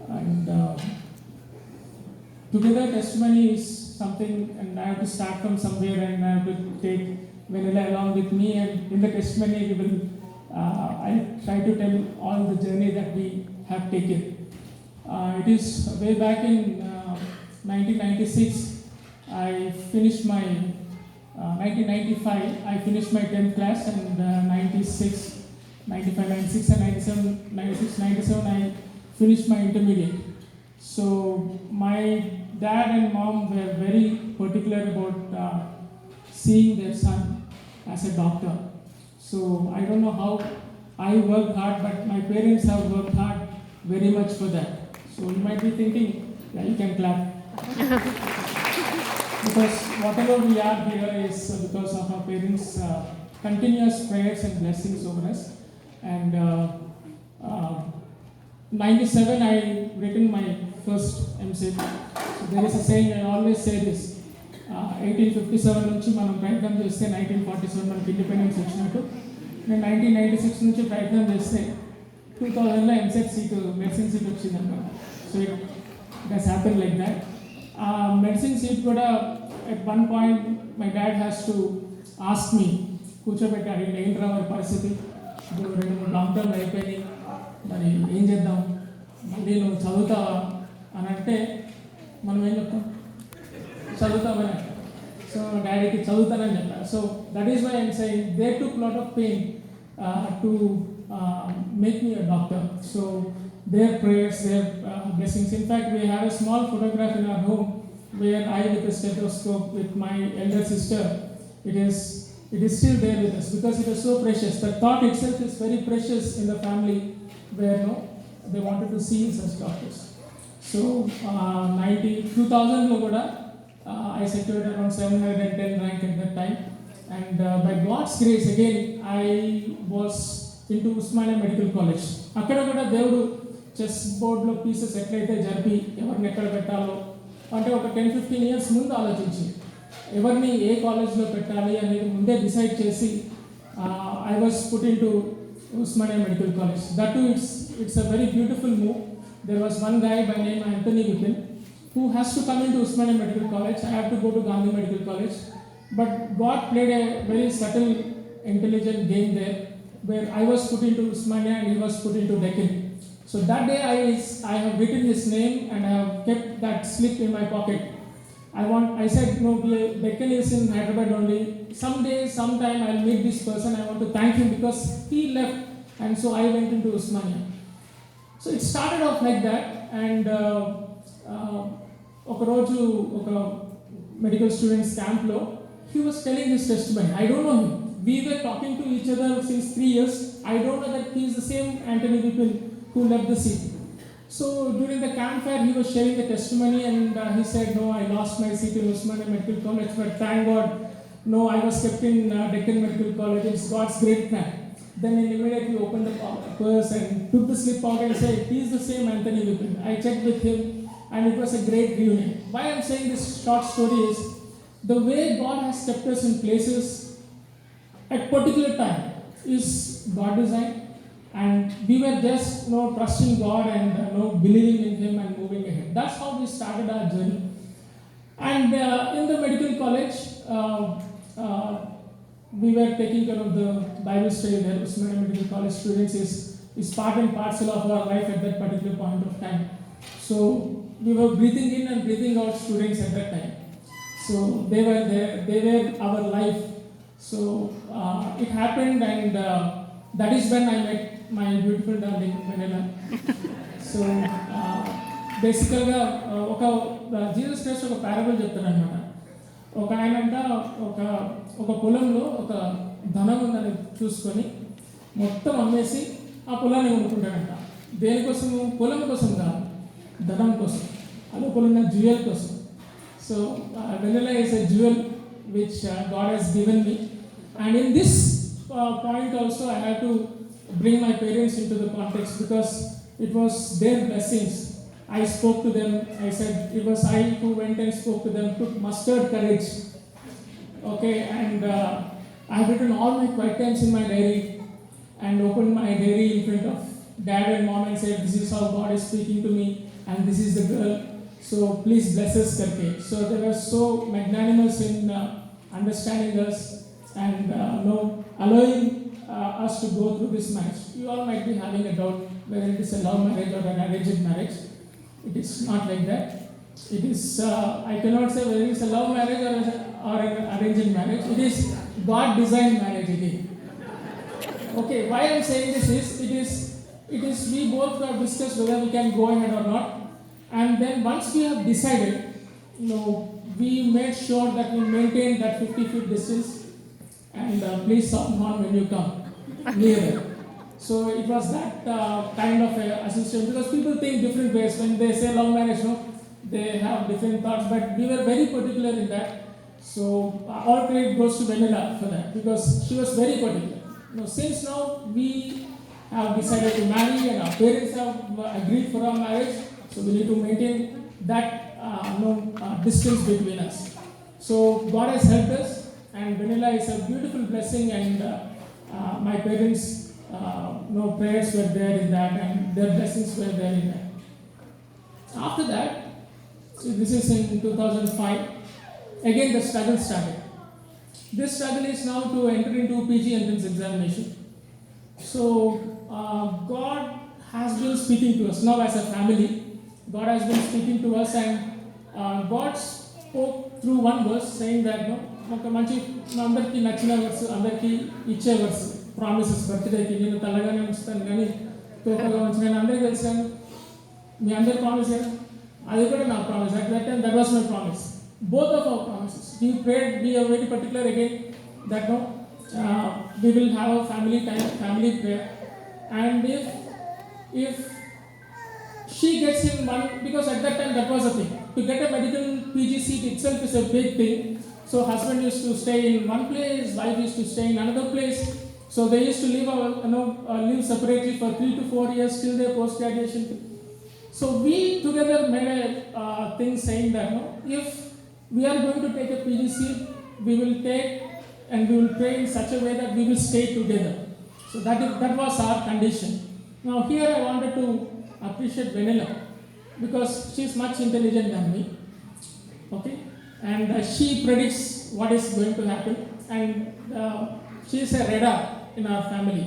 And together testimony is something, and I have to start from somewhere, and I have to take Vanilla along with me. And in the testimony, we will I try to tell all the journey that we have taken. It is way back in 1996. I finished my 1995. I finished my 10th class, and 96, 95, 96, and 97, 96, 97. I finished my intermediate. So my dad and mom were very particular about seeing their son as a doctor. So I don't know how I worked hard, but my parents have worked hard very much for that. So you might be thinking, yeah, you can clap. Because whatever we are here is because of our parents' continuous prayers and blessings over us. And 97, I written my first MSc. So there is a saying, I always say this. 1857 నుంచి మనం ప్రయత్నం చేస్తే 1947 మనకి independence వచ్చినట్టు. నేను 1996 నుంచి ప్రయత్నం చేస్తే 2000లో ఎంసెట్ సీటు మెడిసిన్ సీట్ వచ్చిందన్నమాట. So it does happen like that. Medicine seat కూడా at one point my dad has to ask me, కూర్చోబెట్టాడు, ఏంట్రా వారి పరిస్థితి, ఇప్పుడు 2-3 లాంగ్ టర్మ్ అయిపోయినాయి, మరి ఏం చేద్దాం, మళ్ళీ నువ్వు చదువుతావా అని అంటే మనం ఏం చెప్తాం, చదువుతామని. సో డాడీకి చదువుతానని చెప్పారు. So that is why I'm saying they took lot of pain to make me a doctor. So their prayers, their blessings. In fact, we have a small photograph in our home where I, with a stethoscope with my elder sister, it is still there with us because it is so precious. The thought itself is very precious in the family where they wanted to see such doctors. So 2000 lo kuda I secured around 710 rank at that time, and by God's grace again I was into Usmania Medical College. అక్కడ కూడా దేవుడు chess బోర్డ్లో pieces ఎట్లయితే జరిపి ఎవరిని ఎక్కడ పెట్టాలో అంటే ఒక 10-15 ఇయర్స్ ముందు ఆలోచించి ఎవరిని ఏ కాలేజ్లో పెట్టాలి అనేది ముందే డిసైడ్ చేసి I was put in to Usmania Medical College. That too, it's a very beautiful move. There was one guy by name Anthony Vipin who has to come into Usmania Medical College. I have to go to Gandhi Medical College. But God played a very subtle, intelligent game there, where I was put into Usmania and he was put into Deccan. So that day I have written his name and I have kept that slip in my pocket. I said, no, Deccan is in Hyderabad only. Someday, sometime I'll meet this person. I want to thank him because he left, and so I went into Usmania. So it started off like that, and ఒక రోజు ఒక medical students క్యాంప్లో he was telling his testimony. I don't know him. We were talking to each other since 3 years. I don't know that he is the same Anthony Vipin who left the seat. So during the campfire, he was sharing the testimony, and he said, no, I lost my seat in Usmania Medical College, but thank God, no, I was kept in Deccan Medical College. It's God's great plan. Then he immediately opened the purse and took the slip out and said, he is the same Anthony Vipin. I checked with him, and it was a great reunion. Why I am saying this short story is, the way God has kept us in places at particular time is God design, and we were just trusting God and believing in Him and moving ahead. That's how we started our journey. And in the medical college, we were taking care of the Bible study there. Usmania Medical College students is part and parcel of our life at that particular point of time. So we were breathing in and breathing out students at that time. So they were there, they were our life. So it happened, and that is when I met my beautiful darling Vanilla. So basically Jesus Christ ఒక parable చెప్తారనమాట. ఒక ఆయనంట ఒక పొలంలో ఒక ధనం ఉందని చూసుకొని మొత్తం అమ్మేసి ఆ పొలాన్ని కొనుక్కుంటాడంట. దేనికోసము? పొలం కోసం కాదు, ధనం కోసం, అదొక జ్యువెల్ కోసం. So Vanilla is a jewel which God has given me, and in this point also I have to bring my parents into the context because it was their blessings. I spoke to them. I said it was I who went and spoke to them, took mustered courage. Okay, and I have written all my quiet times in my diary and opened my diary in front of dad and mom and said, this is how God is speaking to me, and this is the girl. So please bless us, karke. So they were so magnanimous in understanding us and allowing us to go through this marriage. You all might be having a doubt whether it is a love marriage or an arranged marriage. It is not like that. It is, I cannot say whether it is a love marriage or an arranged marriage. It is God designed marriage again. Okay, why I am saying this is, we both have discussed whether we can go ahead or not. And then once we have decided, we made sure that we maintain that 50 feet distance. And please sound on when you come nearer. So it was that kind of assistance, because people think different ways. When they say love marriage, they have different thoughts, but we were very particular in that. So all credit goes to Vanilla for that, because she was very particular. Since now we have decided to marry and our parents have agreed for our marriage, so we need to maintain that distance between us. So God has helped us, and Vanilla is a beautiful blessing, and my parents' prayers were there in that, and their blessings were there in that. After that, so this is in 2005, again the struggle started. This struggle is now to enter into PG entrance examination. So God has been speaking to us now as a family. God has been speaking to us, and God spoke through one verse saying that ఒక మంచి అందరికీ నచ్చిన verse, అందరికీ ఇచ్చే verse, promises. బర్త్డేకి నేను తెల్లగానే ఉంచుతాను కానీ తోకగా ఉంచుతాను, అందరికీ తెలుసు. మీ అందరి ప్రామిస్ అది కూడా నా promise. At that time that was my promise. Both of our promises. We prayed, we are very particular again that we will have a family time, family prayer. And if she gets in one, because at that time that was a thing. To get a medical PG seat itself is a big thing. So husband used to stay in one place, wife used to stay in another place. So they used to live separately for 3 to 4 years till their post-graduation. So we together made a thing saying that if we are going to take a PG seat, we will take and we will pray in such a way that we will stay together. So that was our condition. Now here I wanted to appreciate Vanilla, because she is much intelligent than me. Okay, and she predicts what is going to happen, and she is a radar in our family.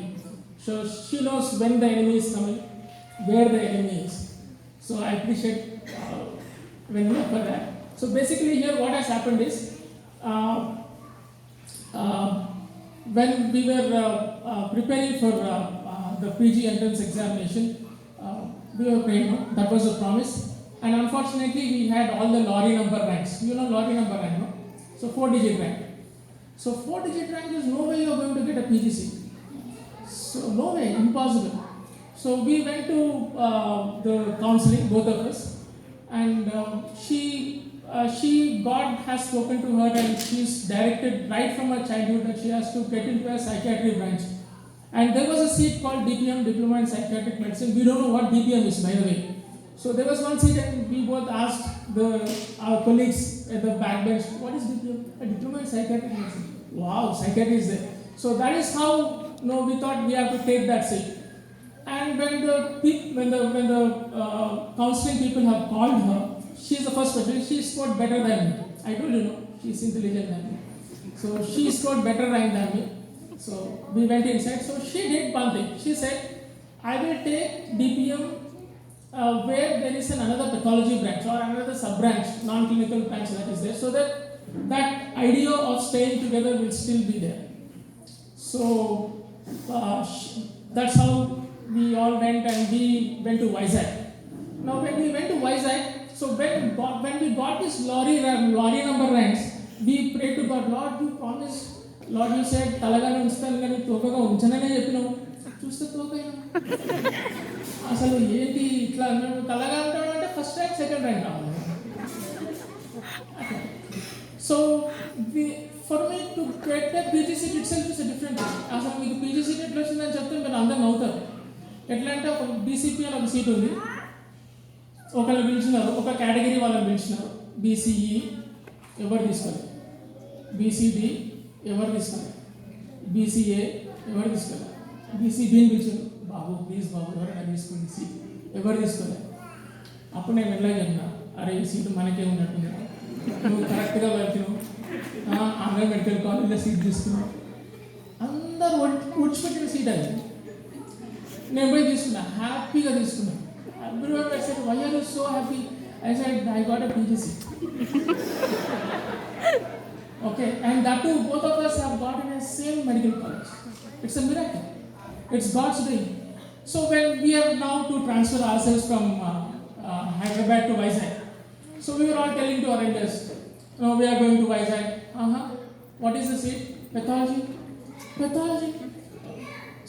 So she knows when the enemy is coming, where the enemy is. So I appreciate Vanilla for that. So basically here what has happened is, when we were preparing for the PG entrance examination, we were praying, that was a promise. And unfortunately we had all the lorry number ranks. Lorry number rank, no? So 4-digit rank. So 4-digit rank is no way you are going to get a PG seat. So no way, impossible. So we went to the counseling, both of us, and God has spoken to her, and she's directed right from her childhood that she has to get into a psychiatry branch. And there was a seat called DPM, Diploma in Psychiatric Medicine. We don't know what DPM is, by the way. So there was one seat, and we both asked our colleagues at the back bench, what is DPM? A Diploma in Psychiatric Medicine. Wow, psychiatry is there. So that is how we thought we have to take that seat. And when the counseling people have called her, she is the first person. She scored better than me. I told you, she is intelligent than me. So she scored better rank than me. So we went inside. So she did one thing. She said, I will take DPM where there is another pathology branch or another sub-branch, non-clinical branch that is there, so that idea of staying together will still be there. So that's how we all went, and we went to Vizag. Now when we went to Vizag, so when we got this lorry number ranks, we prayed to God, Lord, you promised, Lord, you said, Talagana unstanu gani tokaga unchanane cheppinavu. Chuste tokayna. Asalu enti itla annavu talaga antadu ante first rank, second rank raavali. So for me to get a PG seat itself is a different thing. Asalu meeku PG seat etla vachindani chepte meeru andaru navutaru. ఎట్లా అంటే ఒక BCP అని ఒక seat ఉంది, ఒకళ్ళు పిలిచినారు, ఒక category వాళ్ళని పిలిచినారు, BCE ఎవరు తీసుకోలేదు, బీసీడి ఎవరు తీసుకోలేదు, బీసీఏ ఎవరు తీసుకోలేదు, బీసీబీని పిలిచారు, బాబు ప్లీజ్ బాబు ఎవరైనా తీసుకోండి సీట్. ఎవరు తీసుకోలేదు. అప్పుడు నేను వెళ్ళగా చెప్పిన, అరే ఈ సీటు మనకే ఉన్నట్టుంది, నువ్వు కరెక్ట్గా వెళ్తున్నావు, ఆంధ్ర మెడికల్ కాలేజ్లో సీట్ తీసుకున్నావు. అందరూ ఉడిచిపెట్టిన సీట్ అది. నేను పోయి తీసుకున్నా, హ్యాపీగా తీసుకున్నాను. Everyone said, why are you so happy? I said, I got a PG seat. Okay, and that too, both of us have got in the same medical college. It's a miracle. It's God's doing. So when we are now to transfer ourselves from Hyderabad to Vizag, so we were all telling to our elders, no, we are going to Vizag. What is the seat? Pathology. Pathology.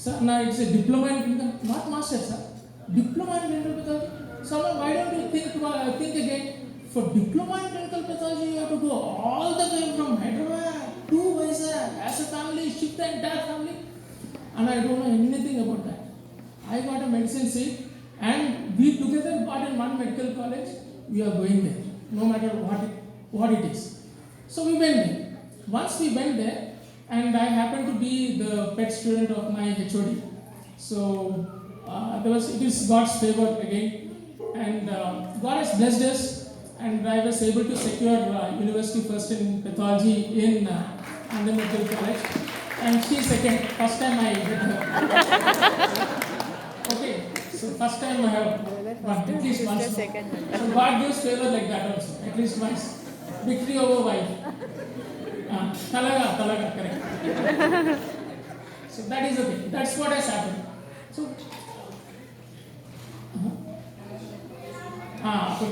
Sir, now it's a diploma in clinical, not master, sir. Diploma in clinical pathology. So why don't you think again? For diploma in clinical pathology, you have to go all the way from Hyderabad to Vizag as a family, shift the entire family. And I don't know anything about that. I got a medicine seat, and we together got in one medical college. We are going there, no matter what it is. So we went there. Once we went there, and I happened to be the pet student of my HOD. So it is God's favor again, and God has blessed us, and I was able to secure university first in pathology in Andhra Medical College, and she second. First time I did her. Okay, so first time I have at least once. So God gives favor like that also, at least once. Victory over wife. Talaga, correct. So that is okay. That's what has happened. So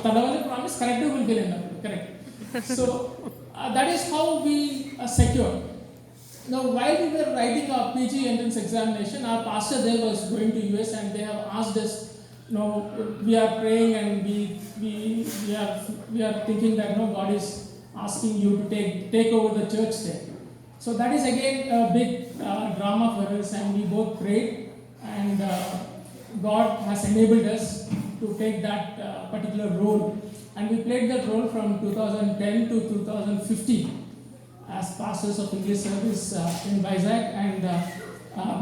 Tadavali promise correct will get in correct. So that is how we secure. Now while we were writing our PG entrance examination, our pastor there was going to US, and they have asked us, we are praying, and we are thinking that God is asking you to take over the church there. So that is again a big drama for us, and we both prayed, and God has enabled us to take that particular role, and we played that role from 2010 to 2015 as pastors of English service in Vizag, and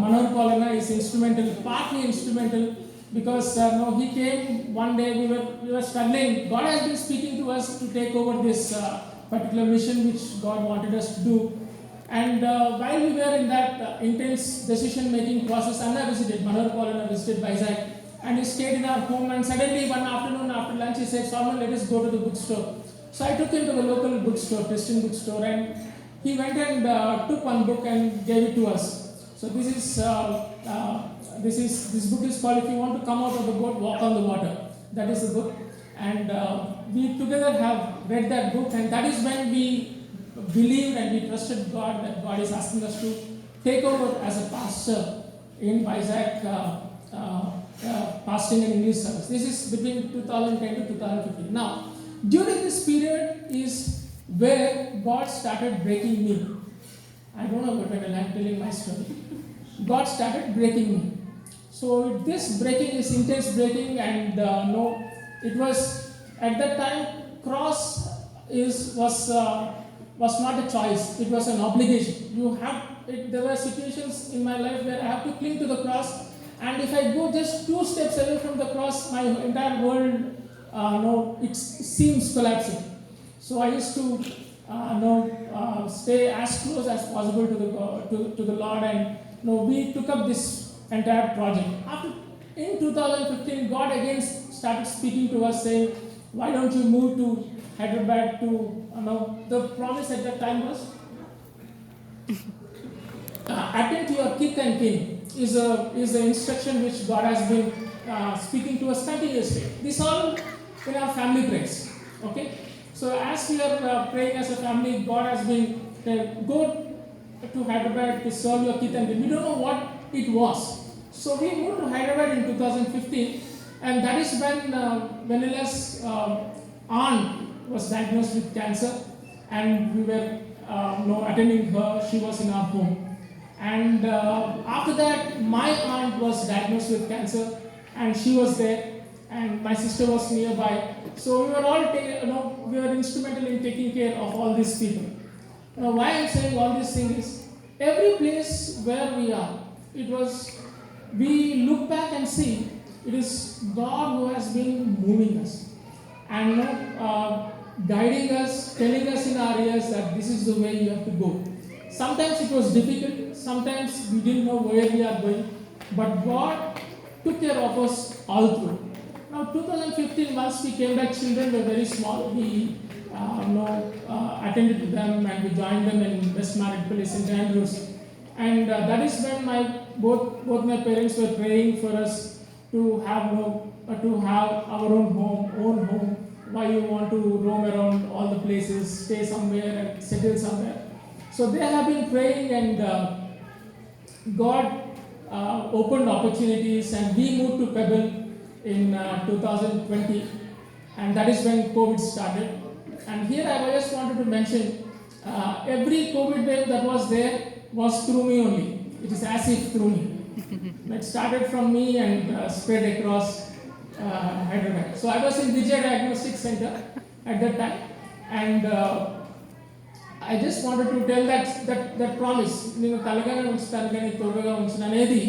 Manor Paulana is partly instrumental, because he came one day, we were struggling. God has been speaking to us to take over this particular mission which God wanted us to do, and while we were in that intense decision making process, Anna visited, Manor Paulana visited Vizag, and he stayed in our home, and suddenly one afternoon after lunch he said, Solomon, let us go to the bookstore. So I took him to the local bookstore, Christian bookstore, and he went and took one book and gave it to us. So this book is called If You Want to Come Out of the Boat, Walk on the Water. That is the book, and we together have read that book, and that is when we believed and we trusted God, that God is asking us to take over as a pastor in Vizag, pastoring and English service. This is between 2010 to 2015. Now, during this period is where God started breaking me. I don't know what when I'm telling my story. God started breaking me. So this breaking is intense breaking, and it was at that time cross was not a choice. It was an obligation. There were situations in my life where I have to cling to the cross, and if I go just 2 steps away from the cross, my entire world it seems collapsing. So I used to stay as close as possible to the Lord, and we took up this entire project. In 2015, God again started speaking to us, saying, why don't you move to Hyderabad to, the promise at that time was, attend to your kith and kin is the instruction which God has been speaking to us continuously. This all in our family prayers. Okay? So as we are praying as a family, God has been go to Hyderabad to serve your kith and kin. We don't know what it was. So we moved to Hyderabad in 2015, and that is when Vanilla's aunt was diagnosed with cancer, and we were attending her. She was in our home, and after that my aunt was diagnosed with cancer, and she was there, and my sister was nearby. So we were all we were instrumental in taking care of all these people. Now why I'm saying all these things is, every place where we are, it was we look back and see it is God who has been moving us and guiding us, telling us in our ears that this is the way you have to go. Sometimes it was difficult, sometimes we didn't know where we are going, but God took care of us all through. Now, 2015, once we came back, children were very small. We attended to them and we joined them in West Marriott Place in St. Andrews. And that is when both my parents were praying for us to have our own home. Why you want to roam around all the places, stay somewhere and settle somewhere. So they have been praying, and God opened opportunities, and we moved to Pebble in 2020, and that is when COVID started. And here I just wanted to mention, every COVID wave that was there was through me only. It is as if through me. It started from me and spread across Hyderabad. So I was in Vijay Diagnostic Center at that time, and I just wanted to tell that promise. నేను తలగానే ఉంచుతాను కానీ తోడుగా ఉంచును అనేది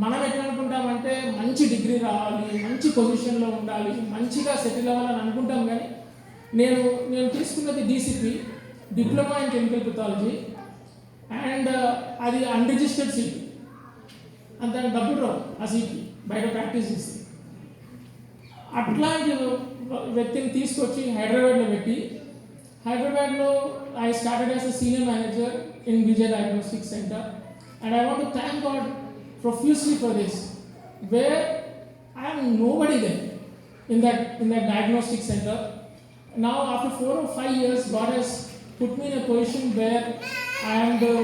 మనం ఎట్లా అనుకుంటామంటే మంచి degree రావాలి, మంచి పొజిషన్లో ఉండాలి, మంచిగా సెటిల్ అవ్వాలని అనుకుంటాం. కానీ నేను తీసుకున్నది DCP, diploma in chemical pathology, and అది అన్రిజిస్టర్డ్ సీట్. అంత డబ్బులు రావు ఆ సీట్కి, బయట ప్రాక్టీస్ చేసి. అట్లాంటి వ్యక్తిని తీసుకొచ్చి హైదరాబాద్లో పెట్టి, హైదరాబాద్లో I started as a senior manager in Vijay Diagnostic Center, and I want to thank God profusely for this, where I am nobody there in that diagnostic center. Now after 4 or 5 years, God has put me in a position where I am the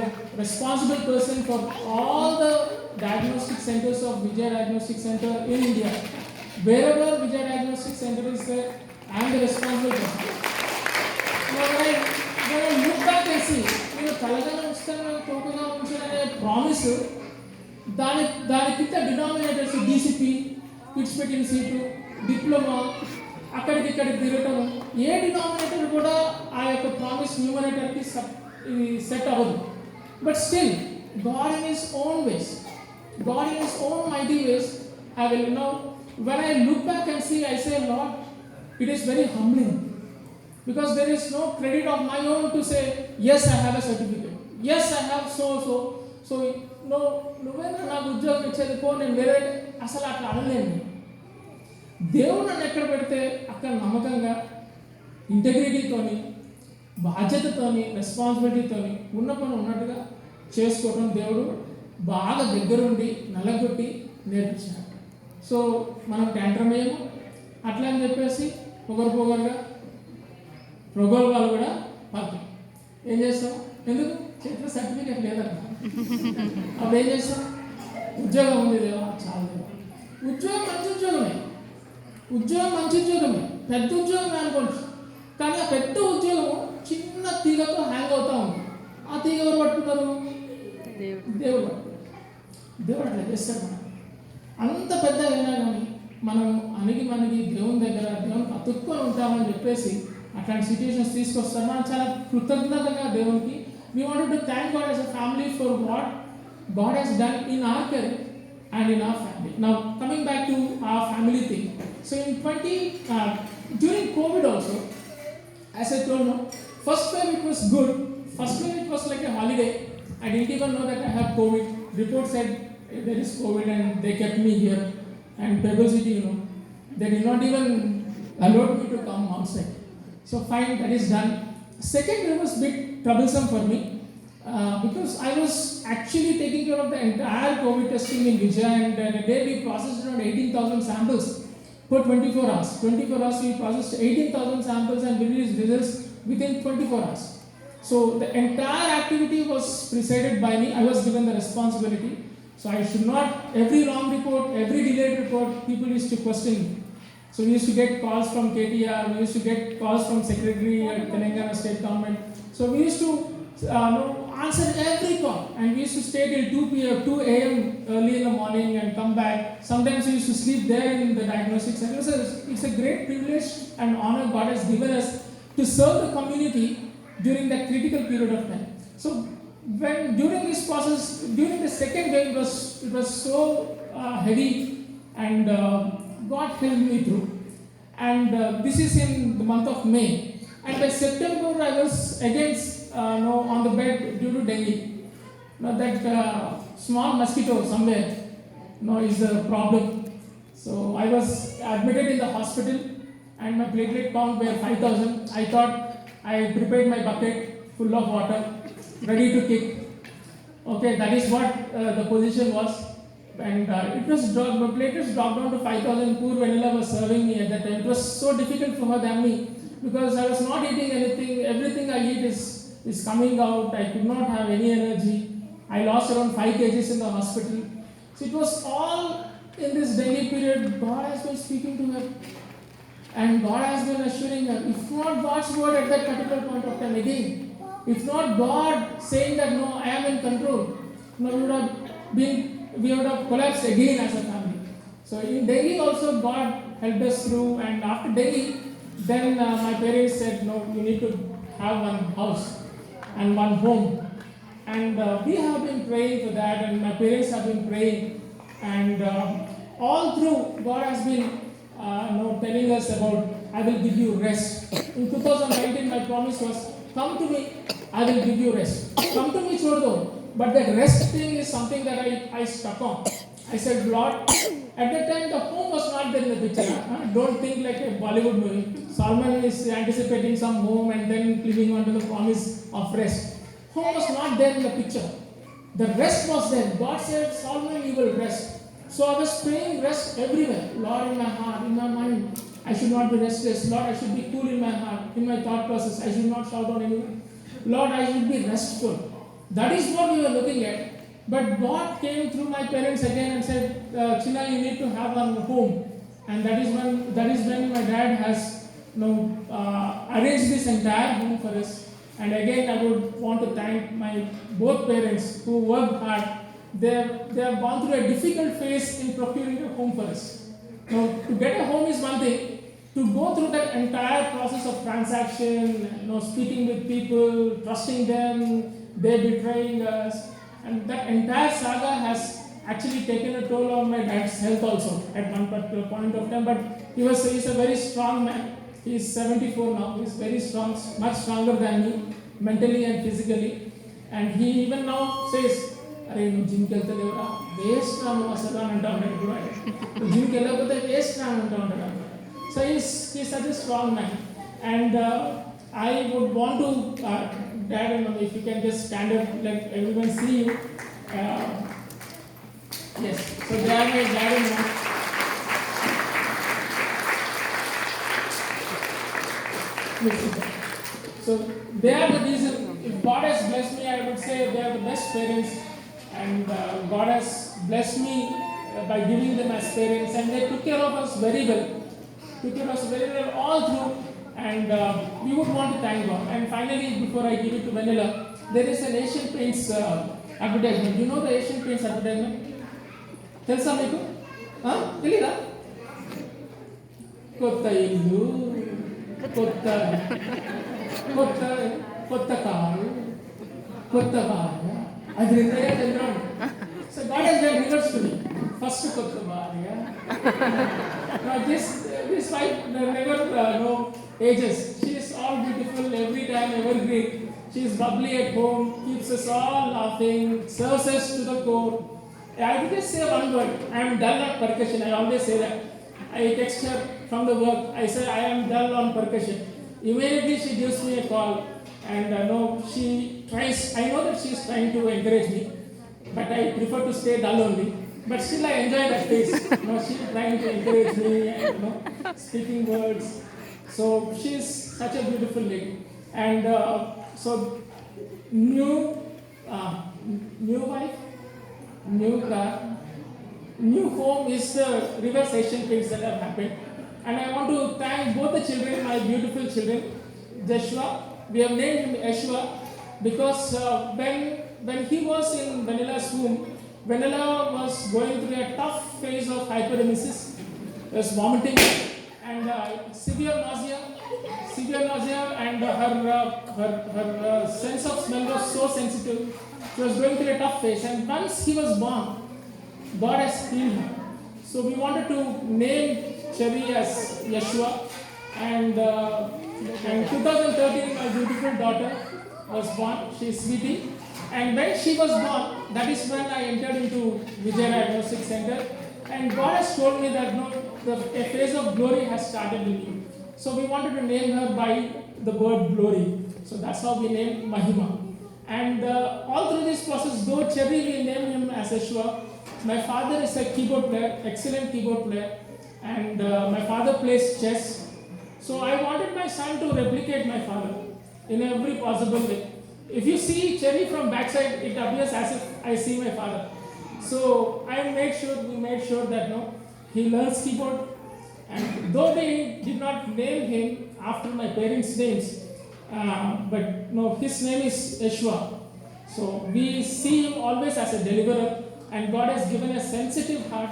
responsible person for all the diagnostic centers of Vijay Diagnostic Center in India. Wherever Vijay Diagnostic Center is there, I am the responsible person. Now when I look back and see, తలగానే ఉంచుతాను తోకగా ఉంచాలనే promise, దానికింత denominators DCP, విడిచిపెట్టిన seat, diploma, అక్కడికి ఇక్కడికి తిరగటం, ఏ denominator కూడా ఆ యొక్క promise న్యూమరేటర్కి set అవ్వదు. But still God in His own ways, God in His own mighty ways, I will when I look back and see, I say, Lord, it is very humbling. Because there is no credit of my own to say, yes, I have a certificate. Yes, I have so. So, నువ్వేనా నాకు ఉద్యోగం ఇచ్చేది పో, నేను వేరే అసలు అట్లా అనలేను. దేవుడు నన్ను ఎక్కడ పెడితే అక్కడ నమ్మకంగా, ఇంటెగ్రిటీతోని, బాధ్యతతోని, రెస్పాన్సిబిలిటీతోని ఉన్న పని ఉన్నట్టుగా చేసుకోవడం దేవుడు బాగా దగ్గరుండి నలగొట్టి నేర్పించాడు. సో మనం టెంటరమేమో అట్లా అని చెప్పేసి పొగరుగా రోగోలు వాళ్ళు కూడా పక్కన ఏం చేస్తాం, ఎందుకు చేతిలో సర్టిఫికేట్ లేదన్నా, అప్పుడు ఏం చేస్తాం, ఉద్యోగం ఉంది దేవా, చాలా దేవా. ఉద్యోగం మంచి ఉద్యోగమే, పెద్ద ఉద్యోగమే అనుకోండి. కానీ ఆ పెద్ద ఉద్యోగం చిన్న తీగతో హ్యాంగ్ అవుతూ ఉంది. ఆ తీగ ఎవరు పట్టుకున్నారు? దేవుడు పట్టుకున్నారు. దేవుడు అట్లా చేస్తాడు. మనం అంత పెద్దగా అయినా కానీ మనం అణిగి దేవుని దగ్గర దేవునికి అతుక్కొని ఉంటామని చెప్పేసి అట్లాంటి సిచ్యుయేషన్స్ తీసుకొస్తారు. మనం చాలా కృతజ్ఞతగా దేవునికి we wanted to thank God as a family for what God has done in our career and in our family. Now coming back to our family thing. So in during COVID also, as I told you, first wave it was good. First wave it was like a holiday. I didn't even know that I have COVID. Report said there is COVID and they kept me here. And Pebble City, they did not even allow me to come outside. So fine, that is done. Second wave was a bit troublesome for me because I was actually taking care of the entire COVID testing in Vijay, and in a day we processed around 18,000 samples for 24 hours. 24 hours we processed 18,000 samples and released results within 24 hours. So the entire activity was presided by me. I was given the responsibility. So I should not, every wrong report, every delayed report, people used to question me. So we used to get calls from KTR, we used to get calls from Secretary at Telangana State Government. So we used to answer every call, and we used to stay till 2 a.m. early in the morning and come back. Sometimes we used to sleep there in the diagnostic center. So it's a great privilege and honor God has given us to serve the community during that critical period of time. So when during this process, during the second wave, it was so heavy, and God helped me through. And this is in the month of May. And by September, I was again on the bed due to dengue. Now that small mosquito somewhere is a problem. So I was admitted in the hospital, and my platelet count were 5,000. I thought I prepared my bucket full of water, ready to kick. Okay, that is what the position was. And it was my platelets dropped down to 5,000. Poor Vanilla was serving me at that time. It was so difficult for her than me, because I was not eating anything. Everything I eat is coming out. I could not have any energy. I lost around 5 kgs in the hospital. So it was all in this dengue period. God has been speaking to her, and God has been assuring her. If not God's word at that particular point of time again, if not God saying that no, I am in control, we would have collapsed again as a family. So in dengue also God helped us through, and after dengue, then my parents said, no, you need to have one house and one home. And we have been praying for that, and my parents have been praying, and all through God has been telling us about, I will give you rest. In 2019, my promise was, come to me, I will give you rest. Come to me, Chordo. But that rest thing is something that I stuck on. I said, Lord, at that time the home was not there in the picture. Don't think like a Bollywood movie. Solomon is anticipating some home and then clinging on to the promise of rest. Home was not there in the picture. The rest was there. God said, Solomon, you will rest. So I was praying rest everywhere. Lord, in my heart, in my mind, I should not be restless. Lord, I should be cool in my heart, in my thought process. I should not shout on anyone. Lord, I should be restful. That is what we were looking at. But God came through my parents again and said, Chilla, you need to have one home. And that is when my dad has arranged this entire home for us. And again, I would want to thank my both parents who worked hard. They have gone through a difficult phase in procuring a home for us. Now, to get a home is one thing. To go through that entire process of transaction, speaking with people, trusting them, they betraying us, and that entire saga has actually taken a toll on my dad's health also at one particular point of time. But he's a very strong man. He's 74 now. He's very strong, much stronger than me, mentally and physically. And he even now says, "Arey, no gym kelta levra, waste na no asala anta untaru. Gym kelapothe waste na anta untaru." So he's such a strong man. And I would want to, Dad, if you can just stand up, let everyone see you. Yes, so they are my dad and mom. So they are the reason. If God has blessed me, I would say they are the best parents. And God has blessed me by giving them as parents. And they took care of us very well. All through, and we would want to thank God. And finally, before I give it to Vanilla, there is an Asian Paints advertisement. You know the Asian Paints advertisement? Telsa meeku? Telida? Kotta illu, kotta kaaru, kotta bharya. Adrinaya Chandran. So God has done reverse to me. First kotta bharya. Now this wife never ages. She is all beautiful every time, evergreen. She is bubbly at home, keeps us all laughing, serves us to the core. I will just say one word. I am dull at percussion. I always say that. I text her from the work. I say I am dull on percussion. Immediately she gives me a call, and she tries. I know that she is trying to encourage me, but I prefer to stay dull only. But still I enjoy that phase. She is trying to encourage me and speaking words. So she is such a beautiful lady. And so new wife, new car, new home is the reverse Asian things that have happened. And I want to thank both the children, my beautiful children, Joshua. We have named him Yeshua because when he was in Vanilla's womb, Vanilla was going through a tough phase of hyperemesis, was vomiting and severe nausea, and her sense of smell was so sensitive. She was going through a tough phase, and once he was born, God has healed her. So we wanted to name Cherry as Yeshua, and in 2013, my beautiful daughter was born. She's Sweetie. And when she was born, that is when I entered into Vijay Diagnostic Center. And God has told me that no, a phase of glory has started in you. So we wanted to name her by the word glory. So that's how we named Mahima. And all through this process, though Cherry, we named him as Yeshua, my father is a keyboard player, excellent keyboard player. And my father plays chess. So I wanted my son to replicate my father in every possible way. If you see Cherry from backside, it appears as if I see my father. So we made sure that no, he learns keyboard. And though they did not name him after my parents' names, but no, his name is Yeshua. So we see him always as a deliverer, and God has given a sensitive heart,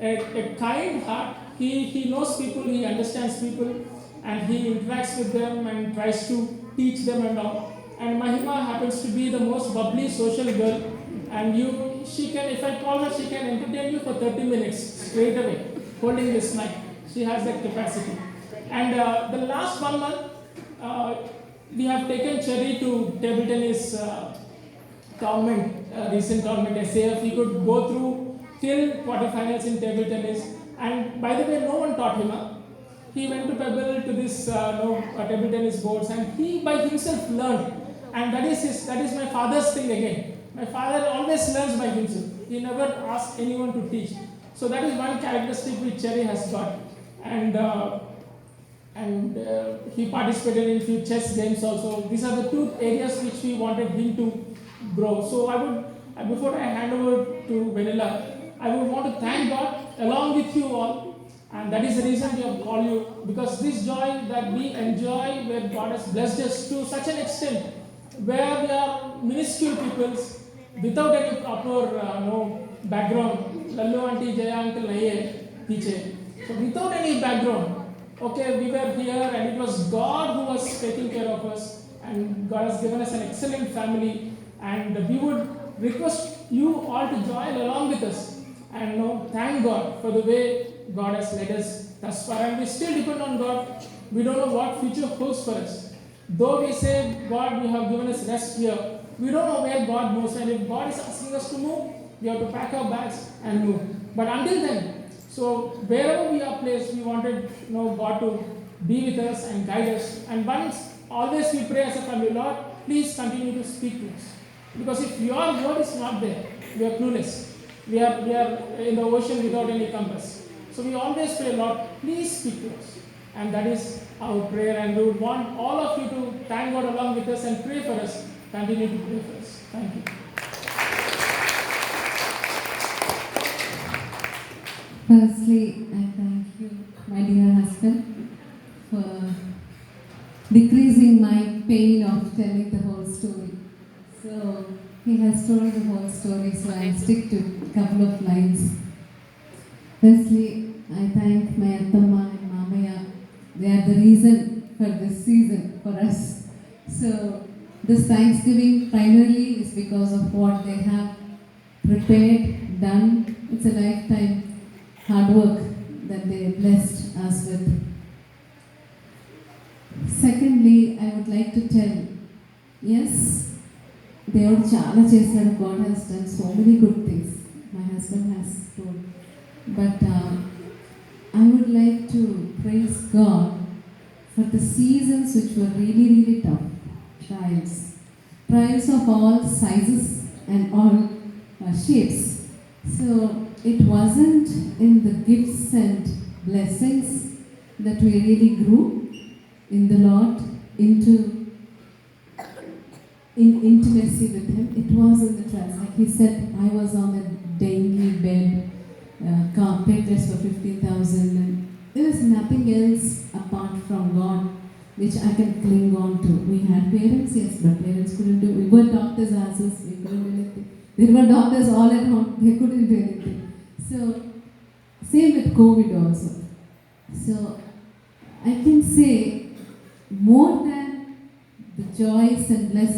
a kind heart. He knows people, he understands people, and he interacts with them and tries to teach them and all. And Mahima happens to be the most bubbly social girl, and she can, if I call her, she can entertain you for 30 minutes straight away, holding this mic. She has that capacity. And the last 1 month, we have taken Cherry to table tennis tournament, recent tournament SAF. He could go through till quarterfinals in table tennis. And by the way, no one taught him. He went to Pebble to this table tennis boards, and he by himself learned. And that is my father's thing again. My father always learns by himself. He never asks anyone to teach. So that is one characteristic which Cherry has got. And he participated in few chess games also. These are the two areas which we wanted him to grow. So before I hand over to Vanilla, I would want to thank God along with you all. And that is the reason we have called you, because this joy that we enjoy, where God has blessed us to such an extent, where we are minuscule peoples without any proper background. Lallu auntie, Jaya uncle, nahi piche. So without any background, okay, we were here, and it was God who was taking care of us, and God has given us an excellent family, and we would request you all to join along with us, and thank God for the way God has led us thus far, and we still depend on God. We don't know what future holds for us. Though we say, God, you have given us rest here, we don't know where God moves, and if God is asking us to move, we have to pack our bags and move. But until then, so wherever we are placed, we wanted God to be with us and guide us. And always we pray as a family, Lord, please continue to speak to us. Because if your word is not there, we are clueless. We are in the ocean without any compass. So we always pray, Lord, please speak to us. And that is our prayer. And we would want all of you to thank God along with us and pray for us. Continue to pray for us. Thank you. Firstly, I thank you, my dear husband, for decreasing my pain of telling the whole story. So he has told the whole story, so I'll stick to a couple of lines. Firstly, I thank my Attamma and Mamaya. They are the reason for this season for us. So this Thanksgiving primarily is because of what they have prepared, done. It's a lifetime hard work that they blessed us with. Secondly, I would like to tell, yes, దేవుడు చాలా చేశాడు. God has done so many good things. My husband has told. But I would like to praise God for the seasons which were really, really tough. Trials of all sizes and all shapes. So it wasn't in the gifts and blessings that we really grew in the Lord into in intimacy with Him. It was in the trials. Like He said, I was on a daily bed, bed rest for 15,000, and there was nothing else apart from God which I can cling on to. We had parents, yes, but parents couldn't do. We were doctors' asses, we couldn't do anything. There were doctors all around, they couldn't do anything. So, same with COVID also. So, I can say more than the joys and blessings